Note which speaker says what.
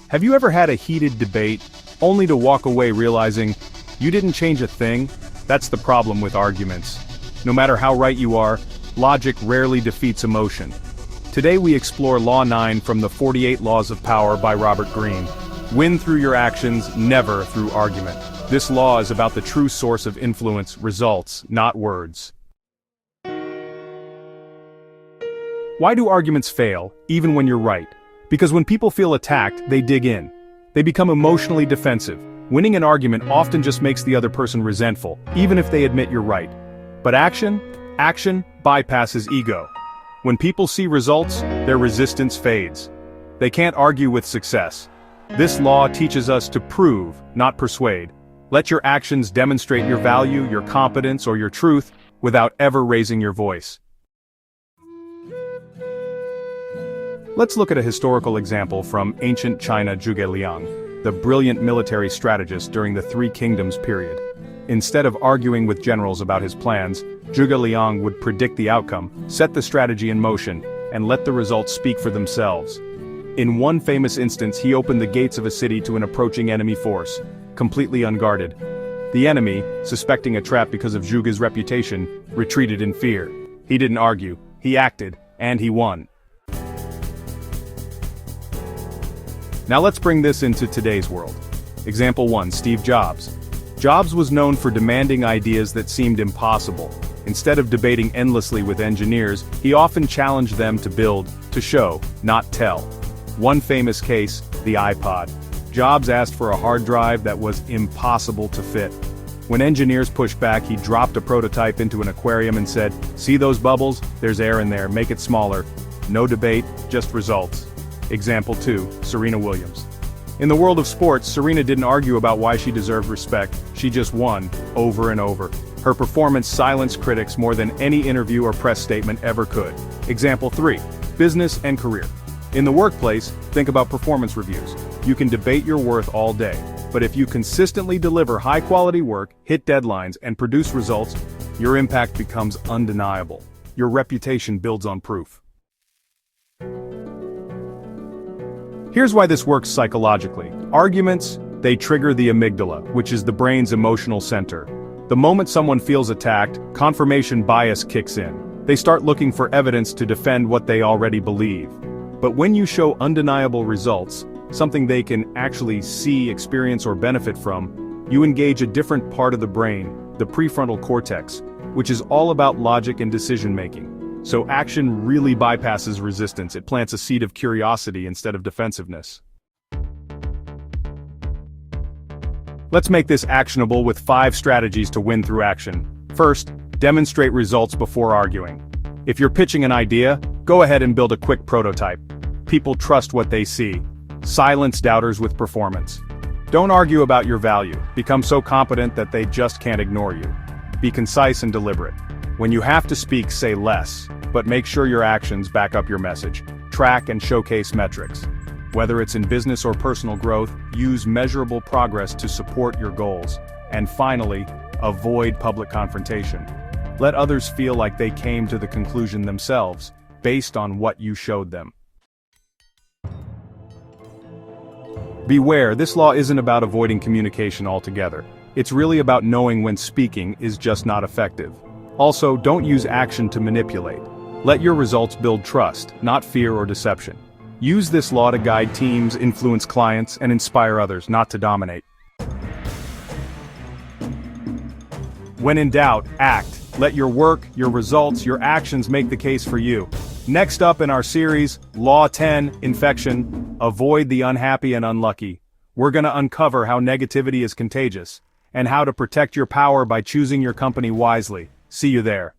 Speaker 1: Have you ever had a heated debate, only to walk away realizing you didn't change a thing? That's the problem with arguments. No matter how right you are, logic rarely defeats emotion. Today we explore Law 9 from the 48 Laws of Power by Robert Greene. Win through your actions, never through argument. This law is about the true source of influence, results, not words. Why do arguments fail, even when you're right? Because when people feel attacked, they dig in. They become emotionally defensive. Winning an argument often just makes the other person resentful, even if they admit you're right. But action bypasses ego. When people see results, their resistance fades. They can't argue with success. This law teaches us to prove, not persuade. Let your actions demonstrate your value, your competence, or your truth, without ever raising your voice. Let's look at a historical example from ancient China. Zhuge Liang, the brilliant military strategist during the Three Kingdoms period. Instead of arguing with generals about his plans, Zhuge Liang would predict the outcome, set the strategy in motion, and let the results speak for themselves. In one famous instance, he opened the gates of a city to an approaching enemy force, completely unguarded. The enemy, suspecting a trap because of Zhuge's reputation, retreated in fear. He didn't argue, he acted, and he won. Now let's bring this into today's world. Example 1. Steve Jobs. Jobs was known for demanding ideas that seemed impossible. Instead of debating endlessly with engineers, he often challenged them to build, to show, not tell. One famous case, the iPod. Jobs asked for a hard drive that was impossible to fit. When engineers pushed back, he dropped a prototype into an aquarium and said, "See those bubbles? There's air in there, make it smaller." No debate, just results. Example 2, Serena Williams. In the world of sports, Serena didn't argue about why she deserved respect, she just won, over and over. Her performance silenced critics more than any interview or press statement ever could. Example 3, business and career. In the workplace, think about performance reviews. You can debate your worth all day, but if you consistently deliver high-quality work, hit deadlines, and produce results, your impact becomes undeniable. Your reputation builds on proof. Here's why this works psychologically. Arguments, they trigger the amygdala, which is the brain's emotional center. The moment someone feels attacked, confirmation bias kicks in. They start looking for evidence to defend what they already believe. But when you show undeniable results, something they can actually see, experience, or benefit from, you engage a different part of the brain, the prefrontal cortex, which is all about logic and decision-making. So action really bypasses resistance. It plants a seed of curiosity instead of defensiveness. Let's make this actionable with 5 strategies to win through action. First, demonstrate results before arguing. If you're pitching an idea, go ahead and build a quick prototype. People trust what they see. Silence doubters with performance. Don't argue about your value. Become so competent that they just can't ignore you. Be concise and deliberate. When you have to speak, say less, but make sure your actions back up your message. Track and showcase metrics. Whether it's in business or personal growth, use measurable progress to support your goals. And finally, avoid public confrontation. Let others feel like they came to the conclusion themselves, based on what you showed them. Beware, this law isn't about avoiding communication altogether. It's really about knowing when speaking is just not effective. Also, don't use action to manipulate. Let your results build trust, not fear or deception. Use this law to guide teams, influence clients, and inspire others, not to dominate. When in doubt, act. Let your work, your results, your actions make the case for you. Next up in our series, Law 10, Infection, Avoid the Unhappy and Unlucky. We're gonna uncover how negativity is contagious, and how to protect your power by choosing your company wisely. See you there.